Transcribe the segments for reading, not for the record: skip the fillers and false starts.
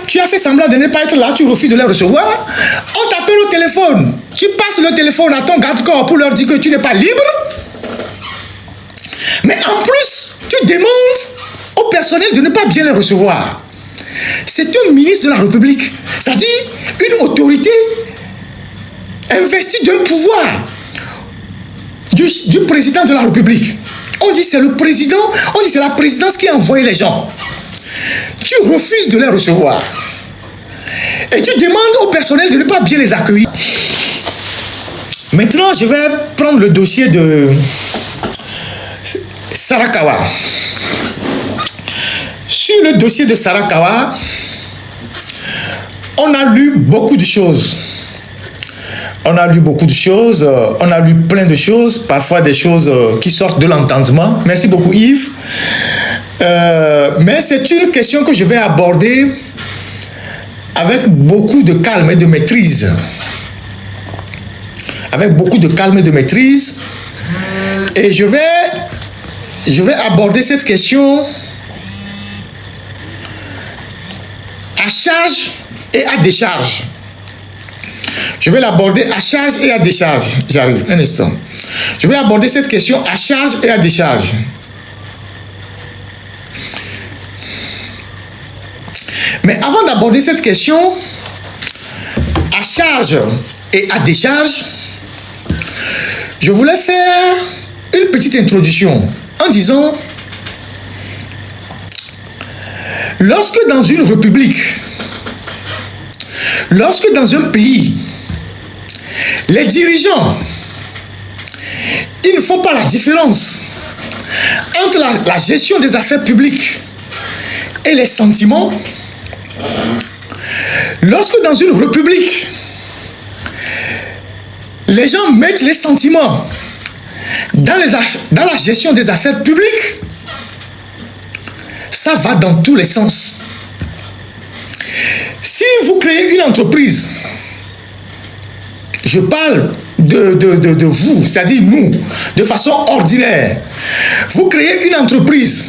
tu as fait semblant de ne pas être là, tu refuses de les recevoir. On t'appelle au téléphone. Tu passes le téléphone à ton garde-corps pour leur dire que tu n'es pas libre. Mais en plus, tu demandes au personnel de ne pas bien les recevoir. C'est un ministre de la République, c'est-à-dire une autorité investie d'un pouvoir du président de la République. On dit c'est le président, on dit c'est la présidence qui a envoyé les gens. Tu refuses de les recevoir. Et tu demandes au personnel de ne pas bien les accueillir. Maintenant, je vais prendre le dossier de Sarakawa. Sur le dossier de Sarakawa, on a lu beaucoup de choses. On a lu beaucoup de choses, on a lu plein de choses, parfois des choses qui sortent de l'entendement. Merci beaucoup Yves. Mais c'est une question que je vais aborder avec beaucoup de calme et de maîtrise. Avec beaucoup de calme et de maîtrise. Et je vais aborder cette question à charge et à décharge. Je vais l'aborder à charge et à décharge. J'arrive, un instant. Je vais aborder cette question à charge et à décharge. Mais avant d'aborder cette question à charge et à décharge, je voulais faire une petite introduction en disant, lorsque dans une république, lorsque dans un pays, les dirigeants, il ne faut pas la différence entre la gestion des affaires publiques et les sentiments. Lorsque dans une république, les gens mettent les sentiments dans la gestion des affaires publiques, ça va dans tous les sens. Si vous créez une entreprise, je parle de vous, c'est-à-dire nous, de façon ordinaire, vous créez une entreprise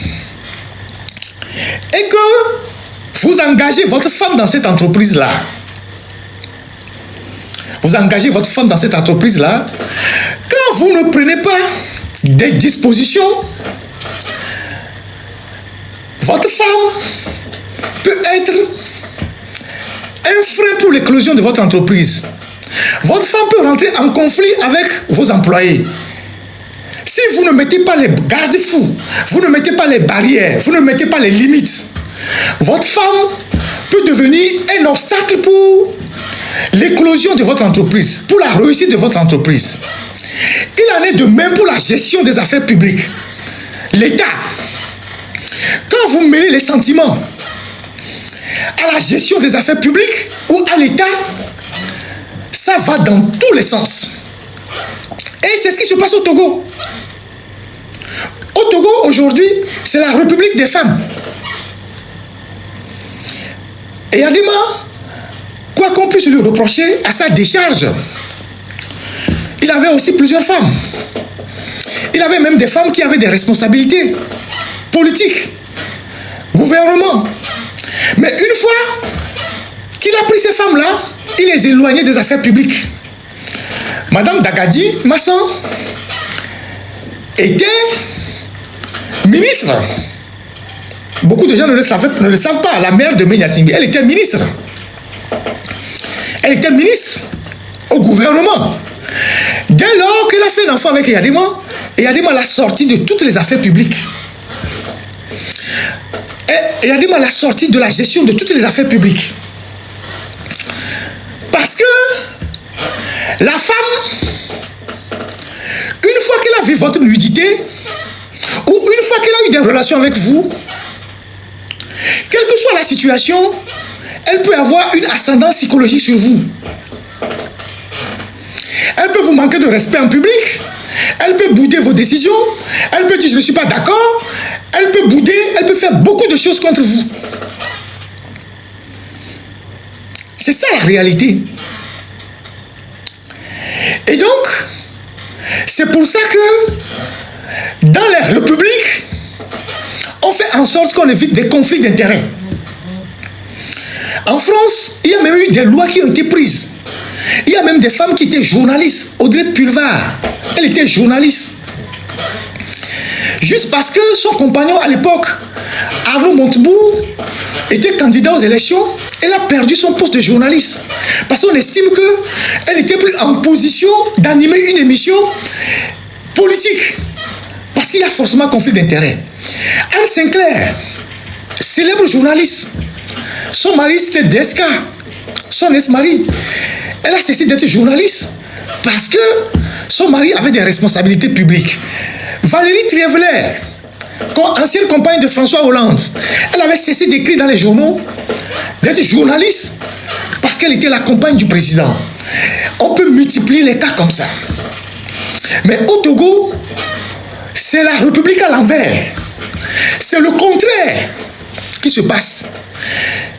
et que vous engagez votre femme dans cette entreprise-là. Vous engagez votre femme dans cette entreprise-là. Quand vous ne prenez pas des dispositions, votre femme peut être un frein pour l'éclosion de votre entreprise. Votre femme peut rentrer en conflit avec vos employés. Si vous ne mettez pas les garde-fous, vous ne mettez pas les barrières, vous ne mettez pas les limites, votre femme peut devenir un obstacle pour l'éclosion de votre entreprise, pour la réussite de votre entreprise. Il en est de même pour la gestion des affaires publiques. L'État, quand vous mêlez les sentiments à la gestion des affaires publiques ou à l'État, ça va dans tous les sens. Et c'est ce qui se passe au Togo. Au Togo, aujourd'hui, c'est la République des femmes. Et Adema, quoi qu'on puisse lui reprocher, à sa décharge, il avait aussi plusieurs femmes. Il avait même des femmes qui avaient des responsabilités politiques, gouvernement. Mais une fois qu'il a pris ces femmes-là, il les éloignait des affaires publiques. Madame Dagadi Massan était ministre. Beaucoup de gens ne le savent pas. La mère de Menya Singh, elle était ministre. Elle était ministre au gouvernement. Dès lors qu'elle a fait l'enfant avec Yadema, Yadema l'a sorti de toutes les affaires publiques. Et Yadema l'a sorti de la gestion de toutes les affaires publiques. Parce que la femme, une fois qu'elle a vu votre nudité, ou une fois qu'elle a eu des relations avec vous, quelle que soit la situation, elle peut avoir une ascendance psychologique sur vous. Elle peut vous manquer de respect en public, elle peut bouder vos décisions, elle peut dire je ne suis pas d'accord, elle peut bouder, elle peut faire beaucoup de choses contre vous. C'est ça la réalité. Et donc, c'est pour ça que dans les républiques, on fait en sorte qu'on évite des conflits d'intérêts. En France, il y a même eu des lois qui ont été prises. Il y a même des femmes qui étaient journalistes. Audrey Pulvar, elle était journaliste. Juste parce que son compagnon à l'époque, Arnaud Montebourg, était candidat aux élections, elle a perdu son poste de journaliste. Parce qu'on estime qu'elle n'était plus en position d'animer une émission politique. Parce qu'il y a forcément conflit d'intérêts. Anne Sinclair, célèbre journaliste, son mari c'était DSK, son ex-mari. Elle a cessé d'être journaliste parce que son mari avait des responsabilités publiques. Valérie Trierweiler, ancienne compagne de François Hollande, elle avait cessé d'écrire dans les journaux, d'être journaliste parce qu'elle était la compagne du président. On peut multiplier les cas comme ça. Mais au Togo, c'est la République à l'envers. C'est le contraire qui se passe.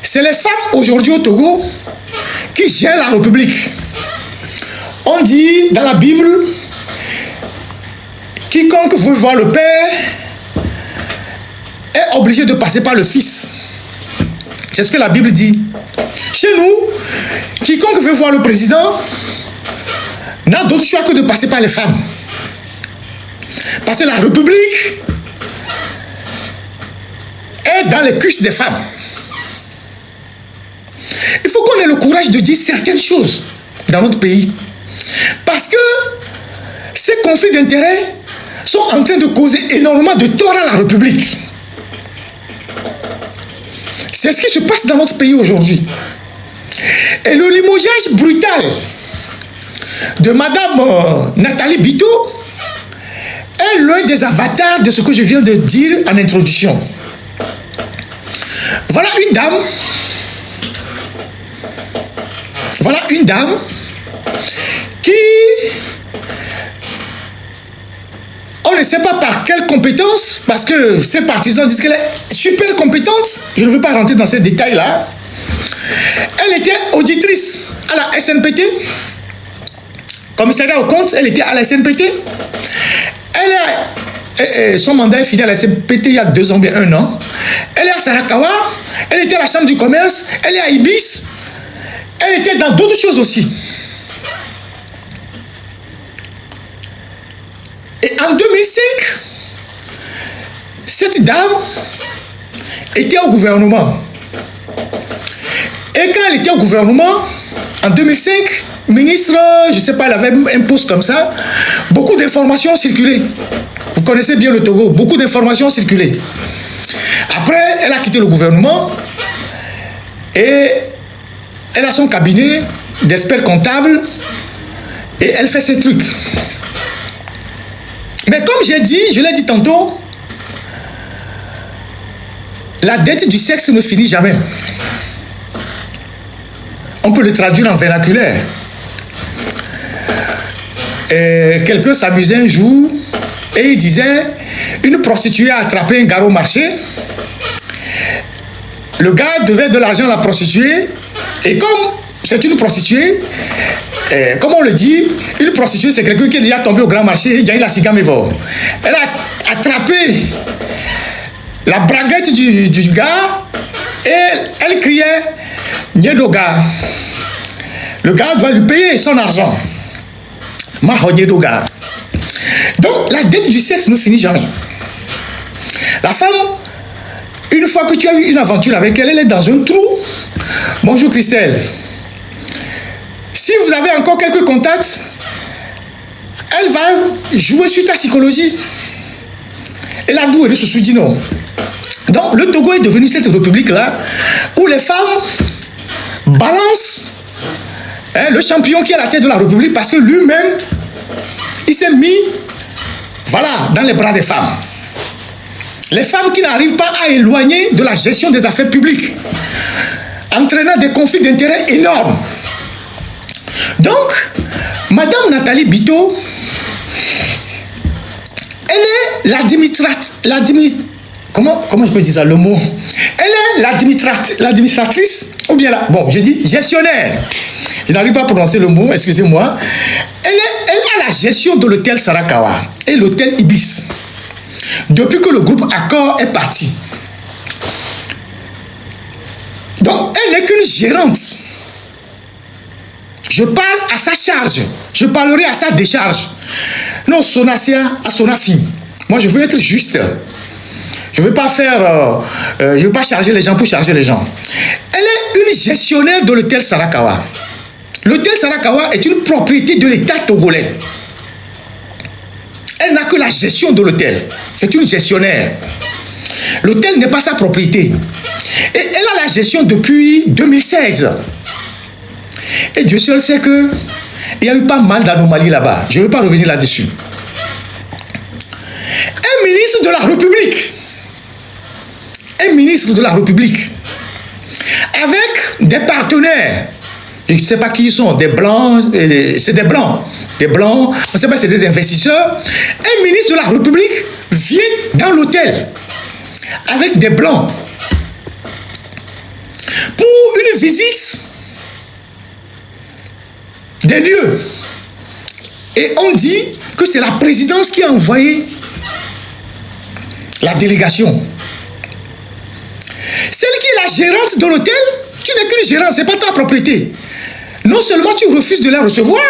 C'est les femmes aujourd'hui au Togo qui gèrent la République. On dit dans la Bible, quiconque veut voir le Père est obligé de passer par le Fils. C'est ce que la Bible dit. Chez nous, quiconque veut voir le président n'a d'autre choix que de passer par les femmes. Parce que la République est dans les cuisses des femmes. Il faut qu'on ait le courage de dire certaines choses dans notre pays. Parce que ces conflits d'intérêts sont en train de causer énormément de tort à la République. C'est ce qui se passe dans notre pays aujourd'hui. Et le limogeage brutal de Madame Nathalie Bito est l'un des avatars de ce que je viens de dire en introduction. Voilà une dame qui, on ne sait pas par quelle compétence, parce que ses partisans disent qu'elle est super compétente, je ne veux pas rentrer dans ces détails-là. Elle était auditrice à la SNPT, commissariat aux comptes, elle était à la SNPT. Son mandat est fini à la SNPT il y a 2 ans, bien 1 an. Elle est à Sarakawa, elle était à la chambre du commerce, elle est à Ibis, elle était dans d'autres choses aussi. Et en 2005, cette dame était au gouvernement. Et quand elle était au gouvernement, en 2005, ministre, je ne sais pas, elle avait un poste comme ça, beaucoup d'informations circulaient. Vous connaissez bien le Togo, beaucoup d'informations circulaient. Après, elle a quitté le gouvernement et elle a son cabinet d'experts comptables et elle fait ses trucs. Mais comme j'ai dit, je l'ai dit tantôt, la dette du sexe ne finit jamais. On peut le traduire en vernaculaire. Quelqu'un s'amusait un jour et il disait, une prostituée a attrapé un gars au marché. Le gars devait de l'argent à la prostituée et comme c'est une prostituée, comme on le dit, une prostituée c'est quelqu'un qui est déjà tombé au grand marché, elle a attrapé la braguette du gars et elle criait Nyedoga. Le gars doit lui payer son argent. Nyedoga. Donc la dette du sexe ne finit jamais. La femme, une fois que tu as eu une aventure avec elle, elle est dans un trou. Bonjour Christelle. Si vous avez encore quelques contacts, elle va jouer sur ta psychologie. Et la boue, elle se dit non. Donc le Togo est devenu cette république-là où les femmes balancent le champion qui est à la tête de la république parce que lui-même, il s'est mis, voilà, dans les bras des femmes. Les femmes qui n'arrivent pas à éloigner de la gestion des affaires publiques, entraînant des conflits d'intérêts énormes. Donc, Madame Nathalie Bito, elle est comment je peux dire ça, le mot? Elle est l'administratrice, ou bien là, bon, je dis gestionnaire. Je n'arrive pas à prononcer le mot, excusez-moi. Elle a la gestion de l'hôtel Sarakawa et l'hôtel Ibis. Depuis que le groupe Accor est parti. Donc, Elle n'est qu'une gérante. Je parle à sa charge. Je parlerai à sa décharge. Non, Sonacia à Sonafi. Moi, je veux être juste. Je ne veux pas faire... je ne veux pas charger les gens pour charger les gens. Elle est une gestionnaire de l'hôtel Sarakawa. L'hôtel Sarakawa est une propriété de l'État togolais. Elle n'a que la gestion de l'hôtel. C'est une gestionnaire. L'hôtel n'est pas sa propriété. Et elle a la gestion depuis 2016. Et Dieu seul sait qu'il y a eu pas mal d'anomalies là-bas. Je ne veux pas revenir là-dessus. Un ministre de la République. Un ministre de la République. Avec des partenaires. Je ne sais pas qui ils sont. Des blancs. C'est des blancs. Des blancs. On ne sait pas si c'est des investisseurs. Un ministre de la République vient dans l'hôtel. Avec des blancs. Pour une visite des lieux. Et on dit que c'est la présidence qui a envoyé la délégation. Celle qui est la gérante de l'hôtel, tu n'es qu'une gérante, ce n'est pas ta propriété. Non seulement tu refuses de la recevoir,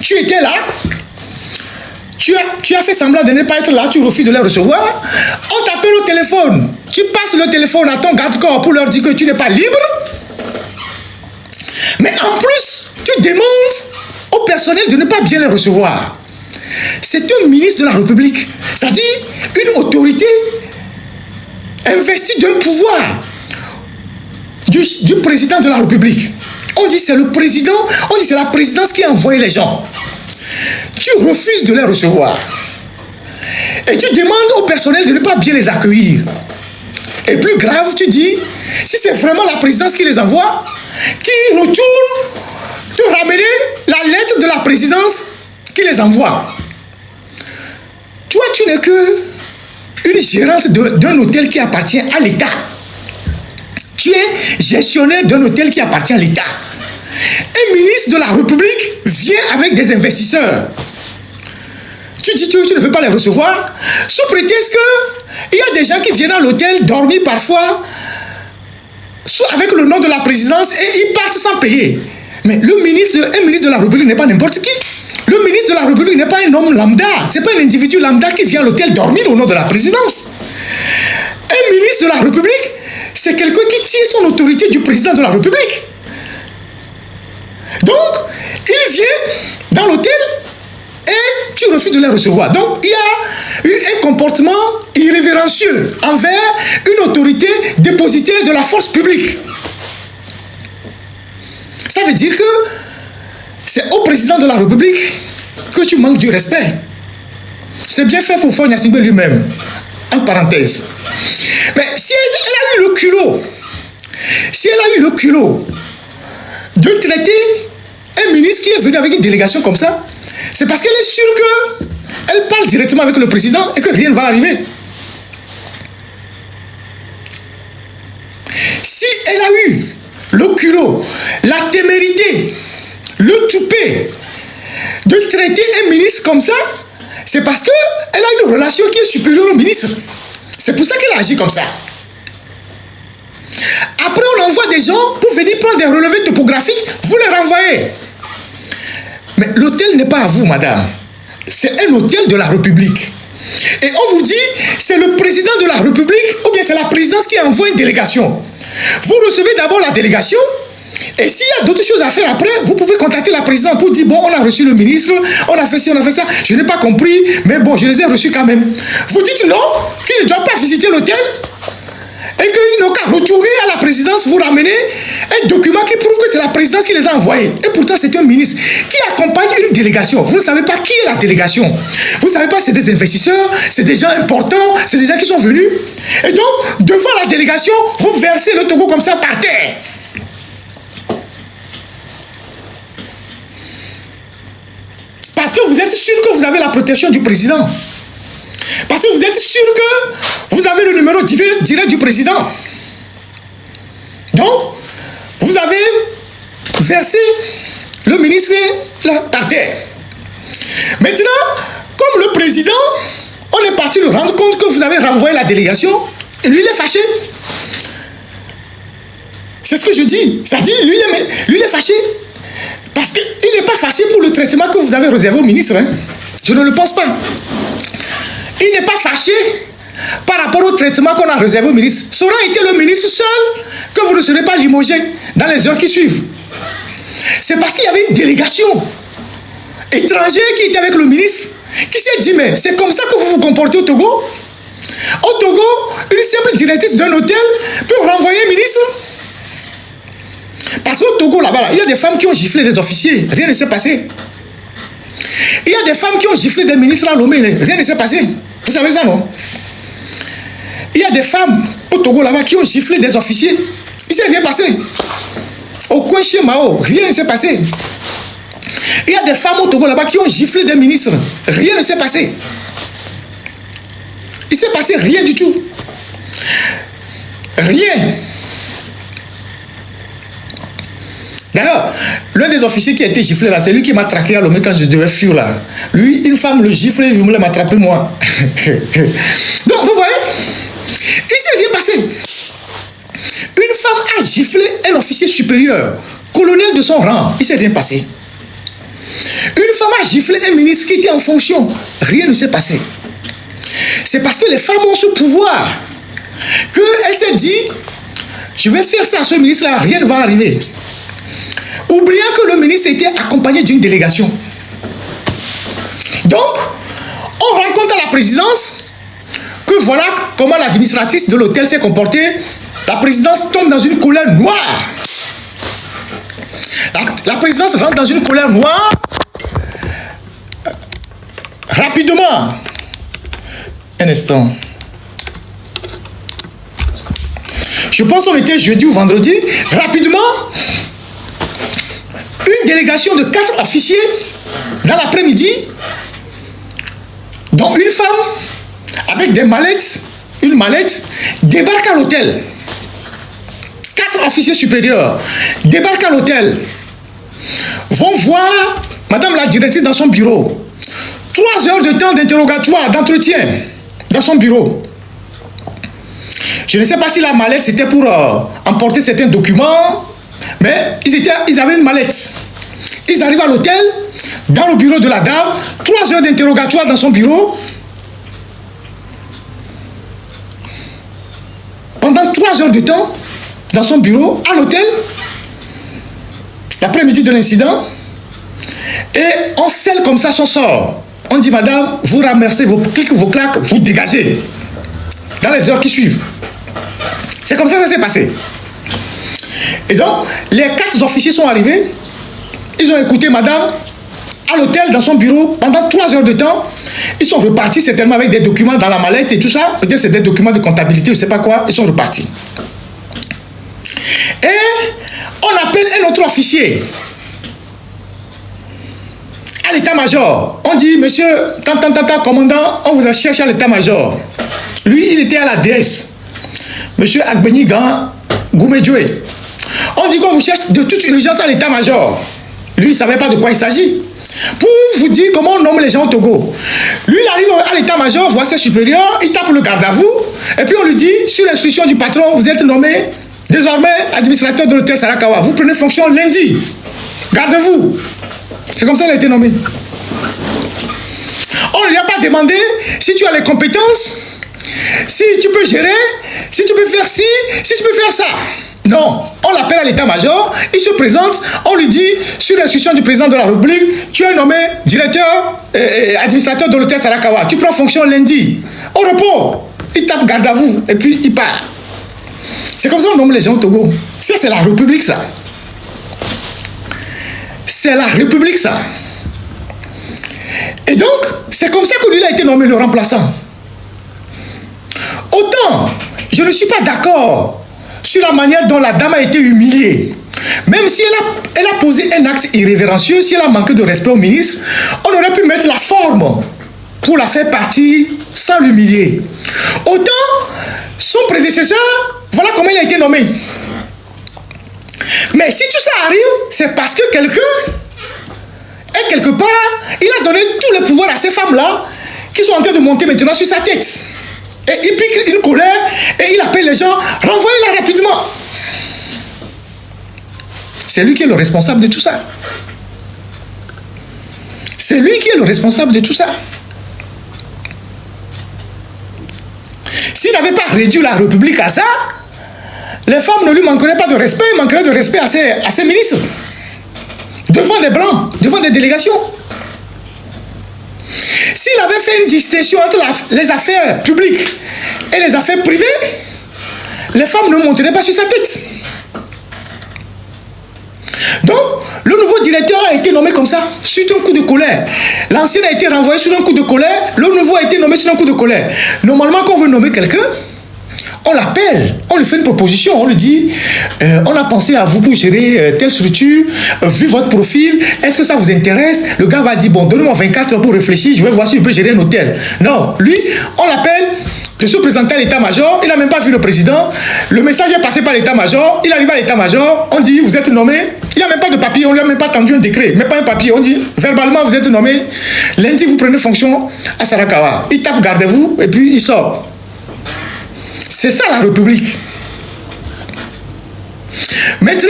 tu étais là, tu as fait semblant de ne pas être là, tu refuses de la recevoir, on t'appelle au téléphone, tu passes le téléphone à ton garde-corps pour leur dire que tu n'es pas libre, mais en plus, tu demandes au personnel de ne pas bien les recevoir. C'est un ministre de la République, c'est-à-dire une autorité investie d'un pouvoir du président de la République. On dit c'est le président, on dit c'est la présidence qui a envoyé les gens. Tu refuses de les recevoir. Et tu demandes au personnel de ne pas bien les accueillir. Et plus grave, tu dis, si c'est vraiment la présidence qui les envoie, qui retourne te ramener la lettre de la présidence qui les envoie. Toi, tu n'es que une gérante d'un hôtel qui appartient à l'État. Tu es gestionnaire d'un hôtel qui appartient à l'État. Un ministre de la République vient avec des investisseurs. Tu dis que tu ne peux pas les recevoir sous prétexte qu'il y a des gens qui viennent à l'hôtel dormir parfois avec le nom de la présidence et ils partent sans payer. Mais un ministre de la République n'est pas n'importe qui. Le ministre de la République n'est pas un homme lambda. Ce n'est pas un individu lambda qui vient à l'hôtel dormir au nom de la présidence. Un ministre de la République, c'est quelqu'un qui tient son autorité du président de la République. Donc, il vient dans l'hôtel et tu refuses de les recevoir. Donc, il y a eu un comportement irrévérencieux envers une autorité dépositaire de la force publique. Ça veut dire que c'est au président de la République que tu manques du respect. C'est bien fait Fofo Gnassingbé lui-même. En parenthèse. Mais si elle a eu le culot, de traiter un ministre qui est venu avec une délégation comme ça, c'est parce qu'elle est sûre qu'elle parle directement avec le président et que rien ne va arriver. Si elle a eu le culot, la témérité, le toupet de traiter un ministre comme ça, c'est parce qu'elle a une relation qui est supérieure au ministre. C'est pour ça qu'elle agit comme ça. Après, on envoie des gens pour venir prendre des relevés topographiques, vous les renvoyez. Mais l'hôtel n'est pas à vous, madame. C'est un hôtel de la République. Et on vous dit, c'est le président de la République ou bien c'est la présidence qui envoie une délégation. Vous recevez d'abord la délégation et s'il y a d'autres choses à faire après, vous pouvez contacter la présidence pour dire, bon, on a reçu le ministre, on a fait ci, on a fait ça, je n'ai pas compris, mais bon, je les ai reçus quand même. Vous dites non, qu'ils ne doivent pas visiter l'hôtel et qu'ils n'ont qu'à retourner à la présidence, vous ramener un document qui prouve que c'est la présidence qui les a envoyés. Et pourtant, c'est un ministre qui accompagne une délégation. Vous ne savez pas qui est la délégation. Vous ne savez pas si c'est des investisseurs, c'est des gens importants, c'est des gens qui sont venus. Et donc, devant la délégation, vous versez le Togo comme ça par terre. Parce que vous êtes sûr que vous avez la protection du président. Parce que vous êtes sûr que vous avez le numéro direct du président. Donc, vous avez versé le ministre par terre. Maintenant, comme le président, on est parti lui rendre compte que vous avez renvoyé la délégation, et lui, il est fâché. C'est ce que je dis. Ça dit, lui, il est fâché. Parce qu'il n'est pas fâché pour le traitement que vous avez réservé au ministre. Hein. Je ne le pense pas. Il n'est pas fâché par rapport au traitement qu'on a réservé au ministre. Ça aura été le ministre seul que vous ne serez pas limogé dans les heures qui suivent. C'est parce qu'il y avait une délégation étrangère qui était avec le ministre, qui s'est dit, mais c'est comme ça que vous vous comportez au Togo? Au Togo, une simple directrice d'un hôtel peut renvoyer un ministre. Parce qu'au Togo, là-bas, il y a des femmes qui ont giflé des officiers, rien ne s'est passé. Il y a des femmes qui ont giflé des ministres à Lomé, rien ne s'est passé. Vous savez ça, non? Il y a des femmes au Togo, là-bas, qui ont giflé des officiers. Il ne s'est rien passé. Au coin chez Mao, rien ne s'est passé. Il y a des femmes au Togo, là-bas, qui ont giflé des ministres. Rien ne s'est passé. Il ne s'est passé rien du tout. Rien. D'ailleurs, l'un des officiers qui a été giflé là, c'est lui qui m'a traqué à Lomé quand je devais fuir là. Lui, une femme le gifle, il voulait m'attraper moi. Donc, vous voyez, il ne s'est rien passé. Une femme a giflé un officier supérieur, colonel de son rang. Il ne s'est rien passé. Une femme a giflé un ministre qui était en fonction. Rien ne s'est passé. C'est parce que les femmes ont ce pouvoir qu'elle s'est dit, je vais faire ça à ce ministre-là, rien ne va arriver. Oubliant que le ministre était accompagné d'une délégation. Donc, on raconte à la présidence que voilà comment l'administratrice de l'hôtel s'est comportée. La présidence tombe dans une colère noire. La présidence rentre dans une colère noire. Rapidement. Un instant. Je pense qu'on était jeudi ou vendredi. Rapidement, une délégation de 4 officiers dans l'après-midi, dont une femme avec des mallettes, une mallette, débarque à l'hôtel. 4 officiers supérieurs débarquent à l'hôtel, vont voir madame la directrice dans son bureau. 3 heures de temps d'interrogatoire, d'entretien dans son bureau. Je ne sais pas si la mallette c'était pour emporter certains documents, mais ils avaient une mallette. Ils arrivent à l'hôtel, dans le bureau de la dame, 3 heures d'interrogatoire dans son bureau. Pendant 3 heures de temps, dans son bureau, à l'hôtel, l'après-midi de l'incident, et on scelle comme ça son sort. On dit, madame, vous ramassez vos clics, vos claques, vous dégagez. Dans les heures qui suivent. C'est comme ça que ça s'est passé. Et donc, les 4 officiers sont arrivés. Ils ont écouté madame à l'hôtel, dans son bureau, pendant 3 heures de temps. Ils sont repartis certainement avec des documents dans la mallette et tout ça. Peut-être c'est des documents de comptabilité, je ne sais pas quoi. Ils sont repartis. Et on appelle un autre officier à l'état-major. On dit, monsieur, commandant, on vous a cherché à l'état-major. Lui, il était à la DS. Monsieur Agbeni Gan Goumedjoué. On dit qu'on vous cherche de toute urgence à l'état-major. Lui, il ne savait pas de quoi il s'agit. Pour vous dire comment on nomme les gens au Togo. Lui, il arrive à l'état-major, voit ses supérieurs, il tape le garde à vous, et puis on lui dit, sur l'instruction du patron, vous êtes nommé désormais administrateur de l'hôtel Sarakawa. Vous prenez fonction lundi. Gardez-vous. C'est comme ça qu'il a été nommé. On ne lui a pas demandé si tu as les compétences, si tu peux gérer, si tu peux faire ci, si tu peux faire ça. Non, on l'appelle à l'état-major, il se présente, on lui dit, sur l'instruction du président de la République, tu es nommé directeur et administrateur de l'hôtel Sarakawa. Tu prends fonction lundi. Au repos, il tape garde à vous et puis il part. C'est comme ça qu'on nomme les gens au Togo. Ça, c'est la République, ça. C'est la République, ça. Et donc, c'est comme ça que lui a été nommé le remplaçant. Autant, je ne suis pas d'accord sur la manière dont la dame a été humiliée. Même si elle a posé un acte irrévérencieux, si elle a manqué de respect au ministre, on aurait pu mettre la forme pour la faire partir sans l'humilier. Autant, son prédécesseur, voilà comment il a été nommé. Mais si tout ça arrive, c'est parce que quelqu'un, et quelque part, il a donné tous les pouvoirs à ces femmes-là qui sont en train de monter maintenant sur sa tête. Et il pique une colère et il appelle les gens, renvoyez-la rapidement. c'est lui qui est le responsable de tout ça. C'est lui qui est le responsable de tout ça. S'il n'avait pas réduit la République à ça, les femmes ne lui manqueraient pas de respect, manqueraient de respect à ses ministres. Devant des blancs, devant des délégations. S'il avait fait une distinction entre les affaires publiques et les affaires privées, les femmes ne monteraient pas sur sa tête. Donc, le nouveau directeur a été nommé comme ça, suite à un coup de colère. L'ancien a été renvoyé sur un coup de colère, le nouveau a été nommé sur un coup de colère. Normalement, quand on veut nommer quelqu'un, on l'appelle, on lui fait une proposition, on lui dit on a pensé à vous pour gérer telle structure, vu votre profil, est-ce que ça vous intéresse? Le gars va dire bon, donnez-moi 24 heures pour réfléchir, je vais voir si je peux gérer un hôtel. Non, lui, on l'appelle, je suis présenté à l'état-major, il n'a même pas vu le président, le message est passé par l'état-major, il arrive à l'état-major, on dit vous êtes nommé, il n'y a même pas de papier, on ne lui a même pas tendu un décret, mais pas un papier, on dit verbalement vous êtes nommé, lundi vous prenez fonction à Sarakawa, il tape gardez-vous et puis il sort. C'est ça la République. Maintenant,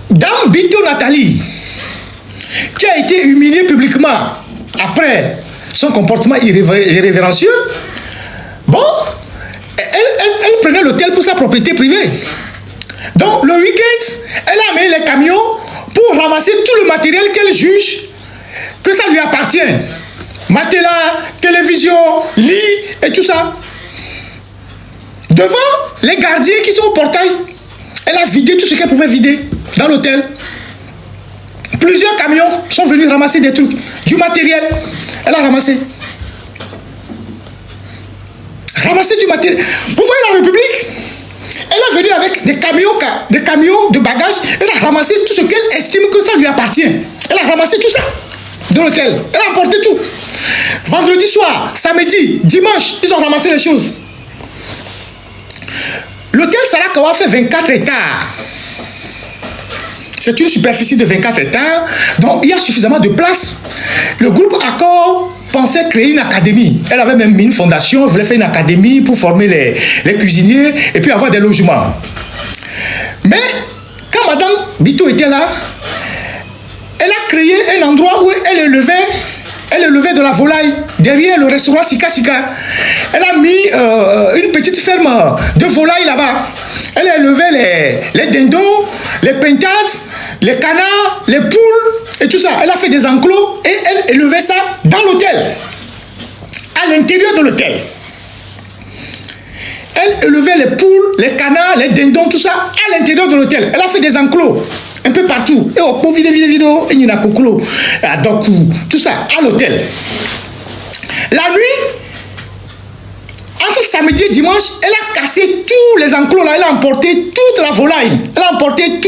Dame Bintou Nathalie, qui a été humiliée publiquement après son comportement irrévérencieux, bon, elle prenait l'hôtel pour sa propriété privée. Donc, le week-end, elle a amené les camions pour ramasser tout le matériel qu'elle juge que ça lui appartient. Matelas, télévision, lit et tout ça. Devant les gardiens qui sont au portail, elle a vidé tout ce qu'elle pouvait vider dans l'hôtel. Plusieurs camions sont venus ramasser des trucs, du matériel. Elle a ramassé. Ramassé du matériel. Vous voyez la République? Elle est venue avec des camions de bagages. Elle a ramassé tout ce qu'elle estime que ça lui appartient. Elle a ramassé tout ça de l'hôtel. Elle a emporté tout. Vendredi soir, samedi, dimanche, ils ont ramassé les choses. L'hôtel Sarakawa fait 24 hectares. C'est une superficie de 24 hectares, donc il y a suffisamment de place. Le groupe Accor pensait créer une académie. Elle avait même mis une fondation, elle voulait faire une académie pour former les cuisiniers et puis avoir des logements. Mais quand Madame Bintou était là, elle a créé un endroit où elle élevait de la volaille derrière le restaurant Sika Sika. Elle a mis une petite ferme de volailles là-bas. Elle élevait les dindons, les pintades, les canards, les poules et tout ça. Elle a fait des enclos et elle élevait ça dans l'hôtel, à l'intérieur de l'hôtel. Elle élevait les poules, les canards, les dindons, tout ça à l'intérieur de l'hôtel. Elle a fait des enclos un peu partout. Et au vide, il y a Kokolo, à Doku, tout ça à l'hôtel. La nuit, entre samedi et dimanche, elle a cassé tous les enclos là. Elle a emporté toute la volaille. Elle a emporté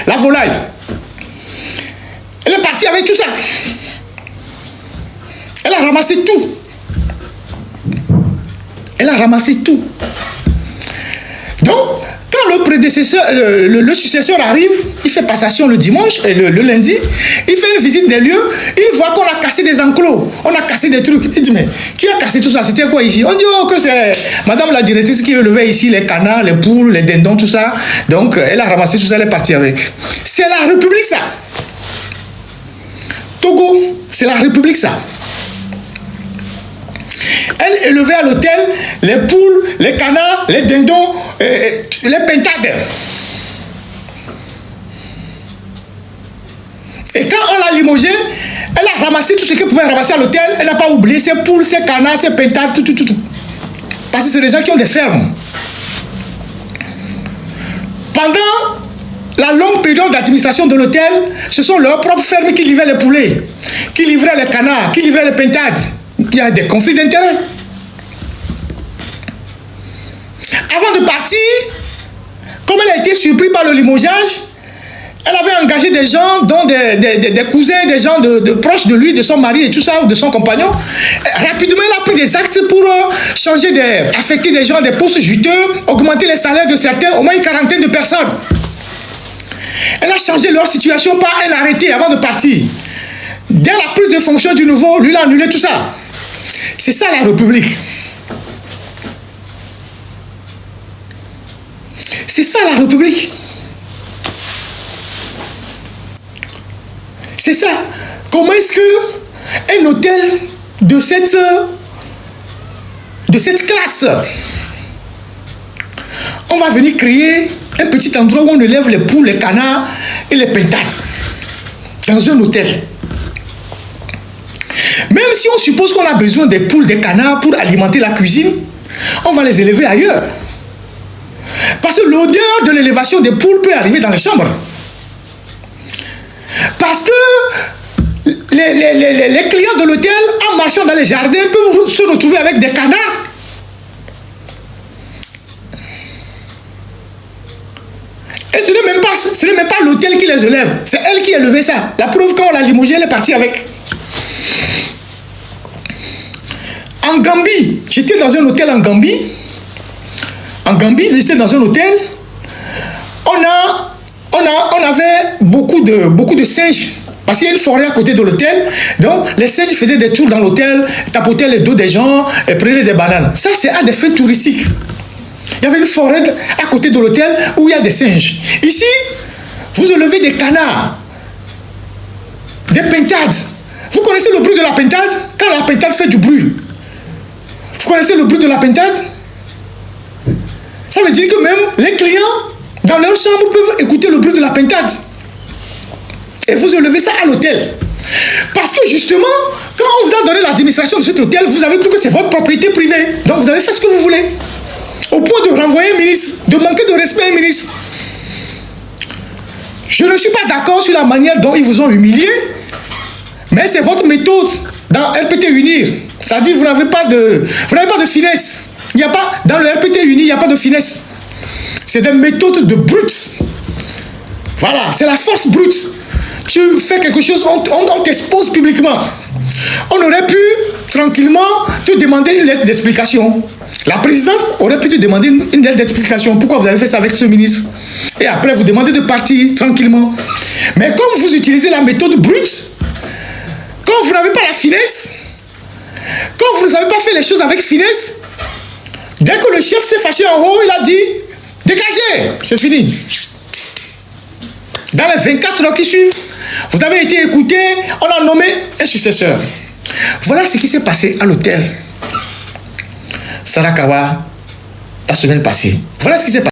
la volaille. Elle est partie avec tout ça. Elle a ramassé tout. Elle a ramassé tout. Donc, quand le prédécesseur, le successeur arrive, il fait passation le dimanche et le lundi, il fait une visite des lieux, il voit qu'on a cassé des enclos, on a cassé des trucs. Il dit, mais qui a cassé tout ça? C'était quoi ici? On dit, oh, que c'est madame la directrice qui élevait ici les canards, les poules, les dindons, tout ça. Donc, elle a ramassé tout ça, elle est partie avec. C'est la République, ça. Togo, c'est la République, ça. Elle élevait à l'hôtel les poules, les canards, les dindons, les pintades. Et quand on l'a limogée, elle a ramassé tout ce qu'elle pouvait ramasser à l'hôtel. Elle n'a pas oublié ses poules, ses canards, ses pintades, tout. Parce que c'est des gens qui ont des fermes. Pendant la longue période d'administration de l'hôtel, ce sont leurs propres fermes qui livraient les poulets, qui livraient les canards, qui livraient les pintades. Il y a des conflits d'intérêts. Avant de partir, comme elle a été surprise par le limogeage, elle avait engagé des gens, dont des cousins, des gens de proches de lui, de son mari et tout ça, de son compagnon. Rapidement, elle a pris des actes pour affecter des gens à des postes juteux, augmenter les salaires de certains, au moins une quarantaine de personnes. Elle a changé leur situation par un arrêté avant de partir. Dès la prise de fonction du nouveau, lui, il a annulé tout ça. C'est ça la République. C'est ça la République. C'est ça. Comment est-ce que un hôtel de cette classe, on va venir créer un petit endroit où on élève les poules, les canards et les pintades dans un hôtel. Même si on suppose qu'on a besoin des poules, des canards pour alimenter la cuisine, on va les élever ailleurs. Parce que l'odeur de l'élévation des poules peut arriver dans les chambres. Parce que les clients de l'hôtel, en marchant dans les jardins, peuvent se retrouver avec des canards. Et ce n'est même pas l'hôtel qui les élève. C'est elle qui a élevé ça. La preuve, quand on l'a limogé, elle est partie avec. En Gambie, j'étais dans un hôtel en Gambie. En Gambie, j'étais dans un hôtel. On avait beaucoup de singes. Parce qu'il y a une forêt à côté de l'hôtel. Donc, les singes faisaient des tours dans l'hôtel, tapotaient les dos des gens et prenaient des bananes. Ça, c'est à des faits touristiques. Il y avait une forêt à côté de l'hôtel où il y a des singes. Ici, vous élevez des canards, des pintades. Vous connaissez le bruit de la pintade? Quand la pintade fait du bruit. Vous connaissez le bruit de la pintade? Ça veut dire que même les clients, dans leur chambre, peuvent écouter le bruit de la pintade. Et vous élevez ça à l'hôtel. Parce que justement, quand on vous a donné l'administration de cet hôtel, vous avez cru que c'est votre propriété privée. Donc vous avez fait ce que vous voulez. Au point de renvoyer un ministre, de manquer de respect à un ministre. Je ne suis pas d'accord sur la manière dont ils vous ont humilié, mais c'est votre méthode dans RPT Unir. C'est-à-dire vous n'avez pas de finesse. Il n'y a pas, dans le RPT Unir, il n'y a pas de finesse. C'est des méthodes de brutes. Voilà, c'est la force brute. Tu fais quelque chose, on t'expose publiquement. On aurait pu tranquillement te demander une lettre d'explication. La présidence aurait pu te demander une lettre d'explication. Pourquoi vous avez fait ça avec ce ministre? Et après, vous demandez de partir tranquillement. Mais comme vous utilisez la méthode brute, quand vous n'avez pas la finesse, quand vous n'avez pas fait les choses avec finesse, dès que le chef s'est fâché en haut, il a dit « Dégagez !» C'est fini. Dans les 24 heures qui suivent, vous avez été écouté, on a nommé un successeur. Voilà ce qui s'est passé à l'hôtel Sarakawa la semaine passée. Voilà ce qui s'est passé.